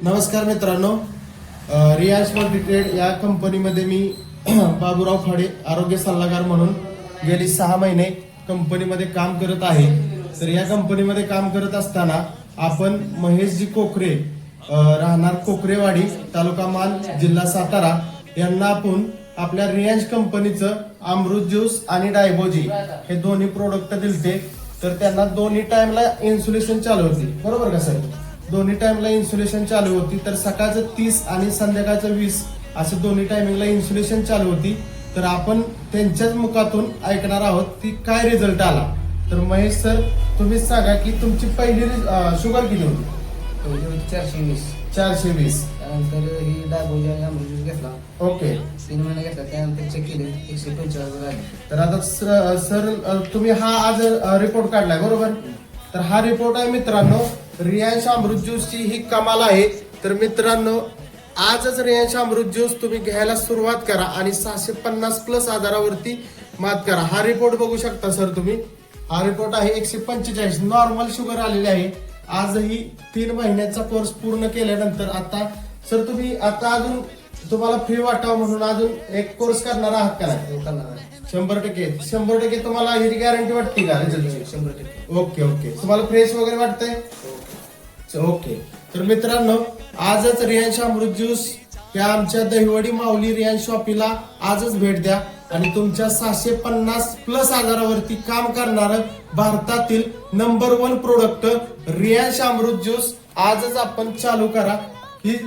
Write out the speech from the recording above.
नमस्कार मित्रांनो, रियांश मल्टीट्रेड या कंपनीमध्ये मी बाबूराव खाडे आरोग्य सल्लागार म्हणून गेली 6 महिने कंपनीमध्ये काम करत आहे. तर या कंपनीमध्ये काम करत असताना आपण महेशजी कोकरे, राहणार कोकरेवाडी, तालुका मान, जिल्हा सातारा यांना आपण आपल्या रियांश कंपनीचं अमृत ज्यूस आणि डायबोजी हे दोन्ही प्रोडक्ट दिलते. तर त्यांना दोन्ही टाइमला इन्सुलेशन चालू होती, बरोबर का सर? दोन्ही टाइमला इन्सुलेशन चालू होती. तर सकाळचं 30 आणि संध्याकाळचं 20 असे दोन्ही टायमिंगला इन्सुलेशन चालू होती. तर आपण त्यांच्याच मुखातून ऐकणार आहोत की काय रिझल्ट आला. तर महेश सर, तुम्हीच सांगा की तुमची पहिली शुगर किती होती? 420. त्यानंतर ही डायबोजी आणि अमृत ज्यूस घेतला. ओके. 3 महिने घेतला. त्यानंतर चेक केले 145 झाले. तर आता सर तुम्ही हा आज रिपोर्ट काढलाय, बरोबर? तर हा रिपोर्ट आहे मित्रांनो, रियांश अमृत ज्यूसची ही कमाल आहे. तर मित्रांनो, आजच रियांश अमृत ज्यूस तुम्ही घ्यायला सुरुवात करा आणि 650 प्लस आजारावरती मात करा. हा रिपोर्ट बघू शकता सर तुम्ही. हा रिपोर्ट आहे 145 नॉर्मल शुगर आलेली आहे. आजही 3 महिन्याचा कोर्स पूर्ण केल्यानंतर आता सर तुम्ही आता अजून तुम्हाला फ्री वाटावं म्हणून अजून एक कोर्स करणार आहात का नाही? करणार आहे. 100% तुम्हाला ह्याची गॅरंटी वाटते का रिझल्टची? 100%. ओके. तुम्हाला फ्रेश वगैरे वाटतंय? ओके. तर मित्रांनो, आजच रियांश अमृत ज्यूस या आमच्या दहिवडी माऊली रियांश शॉपीला आजच भेट द्या आणि तुमच्या 650 प्लस आजारावरती काम करणारं भारतातील नंबर 1 प्रोडक्ट रियांश अमृत ज्यूस आजच आपण चालू करा. ही